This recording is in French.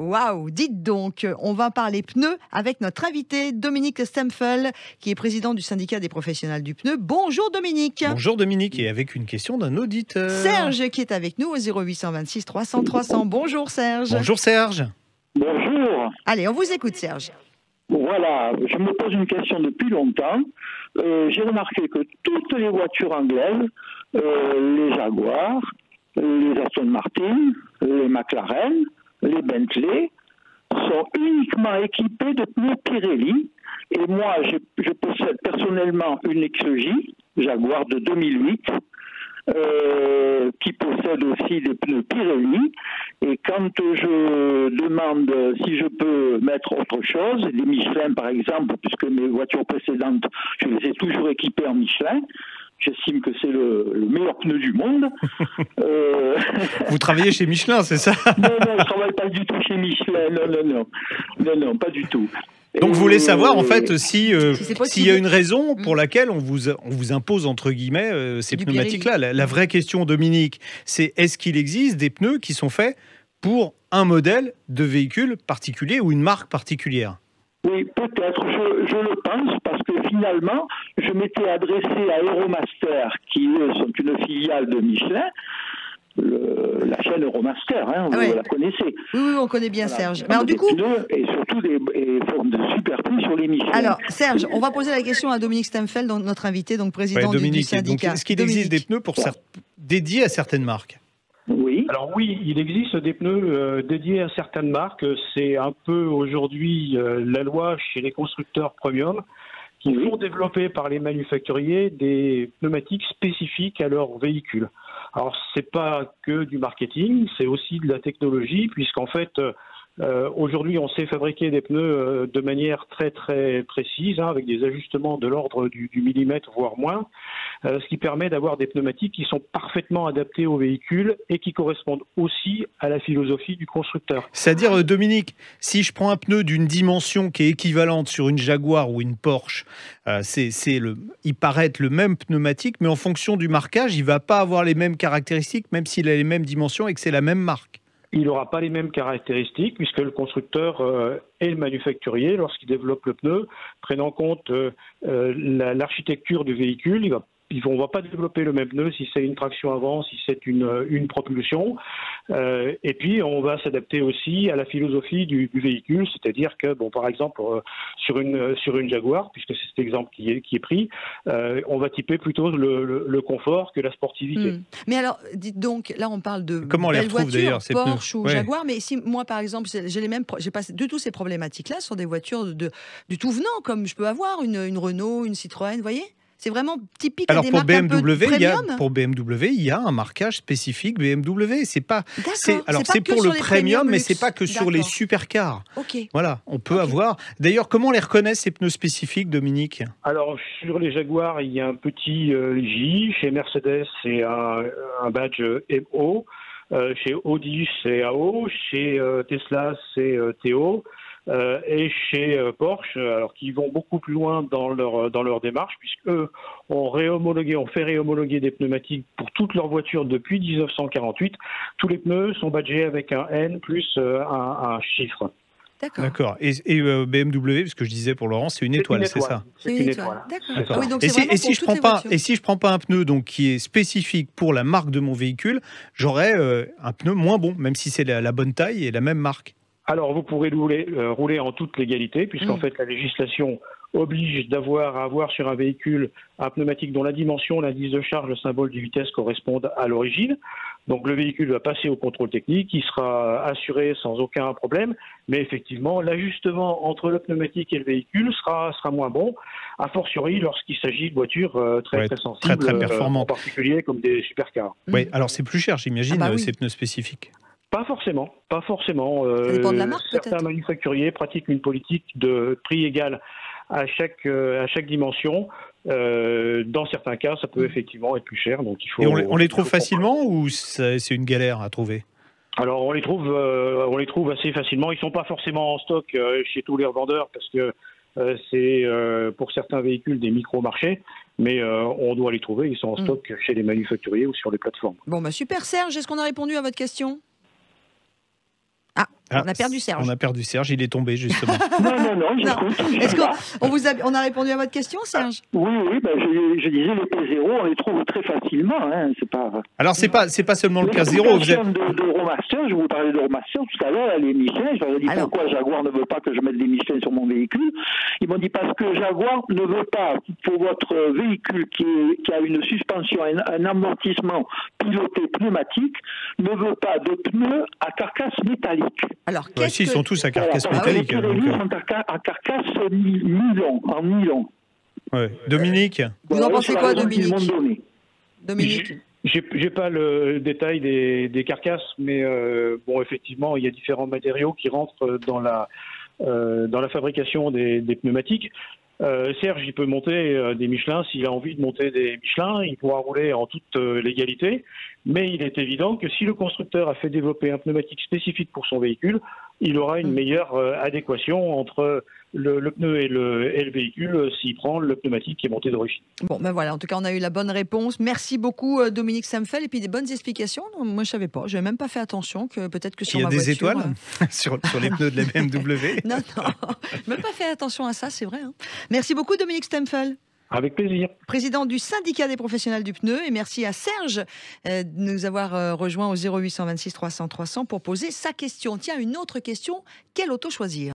Waouh, dites donc, on va parler pneus avec notre invité Dominique Stempfel, qui est président du syndicat des professionnels du pneu. Bonjour Dominique. Bonjour Dominique, et avec une question d'un auditeur. Serge qui est avec nous au 0826 300 300. Bonjour Serge. Bonjour Serge. Bonjour. Allez, on vous écoute Serge. Voilà, je me pose une question depuis longtemps. J'ai remarqué que toutes les voitures anglaises, les Jaguar, les Aston Martin, les McLaren, les Bentley, sont uniquement équipées de pneus Pirelli. Et moi, je possède personnellement une XJ Jaguar de 2008, qui possède aussi des pneus Pirelli. Et quand je demande si je peux mettre autre chose, des Michelin par exemple, puisque mes voitures précédentes, je les ai toujours équipées en Michelin, j'estime que c'est le meilleur pneu du monde. Vous travaillez chez Michelin, c'est ça? Non, je ne travaille pas du tout chez Michelin, non, pas du tout. Donc vous voulez savoir en fait s'il y a une raison pour Mmh. laquelle on vous impose entre guillemets ces Du pneumatiques-là. La vraie question, Dominique, c'est est-ce qu'il existe des pneus qui sont faits pour un modèle de véhicule particulier ou une marque particulière? Oui, peut-être, je le pense, parce que finalement, je m'étais adressé à Euromaster, qui eux sont une filiale de Michelin, la chaîne Euromaster, hein, vous la connaissez. Oui, on connaît bien Voilà. Serge. Mais alors du coup, pneus et surtout des formes de super pneus sur les Michelin. alors Serge, on va poser la question à Dominique Stempfel, donc notre invité, donc président du Dominique, syndicat. donc, est-ce qu'il existe des pneus dédiés à certaines marques? Oui. Alors oui, il existe des pneus dédiés à certaines marques. C'est un peu aujourd'hui la loi chez les constructeurs premium qui font développer par les manufacturiers des pneumatiques spécifiques à leur véhicule. Alors c'est pas que du marketing, c'est aussi de la technologie, puisqu'en fait aujourd'hui on sait fabriquer des pneus de manière très très précise, hein, avec des ajustements de l'ordre du millimètre voire moins, ce qui permet d'avoir des pneumatiques qui sont parfaitement adaptés au véhicule et qui correspondent aussi à la philosophie du constructeur. C'est-à-dire, Dominique, si je prends un pneu d'une dimension qui est équivalente sur une Jaguar ou une Porsche, il paraît être le même pneumatique, mais en fonction du marquage, il ne va pas avoir les mêmes caractéristiques, même s'il a les mêmes dimensions et que c'est la même marque. Il n'aura pas les mêmes caractéristiques puisque le constructeur et le manufacturier, lorsqu'il développe le pneu, prennent en compte l'architecture du véhicule. On ne va pas développer le même pneu si c'est une traction avant, si c'est une propulsion. Et puis, on va s'adapter aussi à la philosophie du véhicule, c'est-à-dire que, par exemple, sur une Jaguar, puisque c'est cet exemple qui est pris, on va typer plutôt le confort que la sportivité. Mais alors, dites donc, là on parle de comment on les belles retrouve, voitures, d'ailleurs, ces Porsche pneus? ou Jaguar, mais si moi par exemple, j'ai pas du tout ces problématiques-là sur des voitures du tout venant, comme je peux avoir une Renault, une Citroën, vous voyez? C'est vraiment typique à des marques un peu premium. Pour BMW, il y a un marquage spécifique BMW. C'est pour sur le les premium, mais luxe. c'est pas que sur les supercars. Ok. Voilà, on peut avoir. D'ailleurs, comment on les reconnaît ces pneus spécifiques, Dominique? Alors sur les Jaguars, il y a un petit J. Chez Mercedes, c'est un badge MO. Chez Audi, c'est AO. Chez Tesla, c'est TO. Et chez Porsche, alors qui vont beaucoup plus loin dans leur démarche, puisque eux ont fait réhomologuer des pneumatiques pour toutes leurs voitures depuis 1948. Tous les pneus sont badgés avec un N plus un chiffre. D'accord. Et BMW, parce que je disais pour Laurent, c'est une étoile, c'est ça? C'est une étoile. D'accord. Oui, donc Et c'est si je prends pas un pneu donc qui est spécifique pour la marque de mon véhicule, j'aurais un pneu moins bon, même si c'est la bonne taille et la même marque. Alors, vous pourrez rouler en toute légalité, puisqu'en fait, la législation oblige à avoir sur un véhicule un pneumatique dont la dimension, l'indice de charge, le symbole de vitesse correspondent à l'origine. Donc, le véhicule va passer au contrôle technique, il sera assuré sans aucun problème, mais effectivement, l'ajustement entre le pneumatique et le véhicule sera moins bon, a fortiori lorsqu'il s'agit de voitures très sensibles, très performantes. en particulier comme des supercars. Oui, alors c'est plus cher, j'imagine, ces pneus spécifiques. Pas forcément. Ça dépend de la marque, certains peut-être. manufacturiers pratiquent une politique de prix égal à chaque dimension. Dans certains cas, ça peut effectivement être plus cher. Donc il faut. Et on les trouve facilement ou c'est une galère à trouver? Alors on les trouve assez facilement. Ils sont pas forcément en stock chez tous les revendeurs parce que c'est pour certains véhicules des micro-marchés, mais on doit les trouver. Ils sont en stock chez les manufacturiers ou sur les plateformes. Bon, super Serge, est-ce qu'on a répondu à votre question? Ah, On a perdu Serge. On a perdu Serge, il est tombé justement. Non, j'écoute. Est-ce qu'on a répondu à votre question, Serge? Oui, je disais les P0, on les trouve très facilement. Hein, c'est pas... Alors, c'est pas seulement le cas 0. Vous êtes... d'Euromaster, je vous parlais d'Euromaster tout à l'heure, les Michelin. Je leur ai dit pourquoi Jaguar ne veut pas que je mette des Michelin sur mon véhicule. Ils m'ont dit parce que Jaguar ne veut pas, pour votre véhicule qui a une suspension, un amortissement piloté pneumatique, ne veut pas de pneus à carcasse métallique. Alors, ils sont tous à carcasse métallique. Les Pirelli sont à carcasse en nylon. Ouais. Dominique, vous en pensez quoi, Dominique? J'ai pas le détail des carcasses, mais bon, effectivement, il y a différents matériaux qui rentrent dans la fabrication des pneumatiques. Serge, il peut monter des Michelin. S'il a envie de monter des Michelin, il pourra rouler en toute légalité. Mais il est évident que si le constructeur a fait développer un pneumatique spécifique pour son véhicule, il aura une meilleure adéquation entre le pneu et le véhicule s'il prend le pneumatique qui est monté d'origine. Bon, ben voilà, en tout cas, on a eu la bonne réponse. Merci beaucoup, Dominique Samfel, et puis des bonnes explications. Moi, je savais pas, je n'avais même pas fait attention que peut-être que sur ma voiture... Il y a des étoiles sur les pneus de la BMW. Non, je n'ai même pas fait attention à ça, c'est vrai. Hein. Merci beaucoup, Dominique Stemfel. Avec plaisir. Président du syndicat des professionnels du pneu, et merci à Serge de nous avoir rejoint au 0826 300 300 pour poser sa question. Tiens, une autre question, quelle auto choisir ?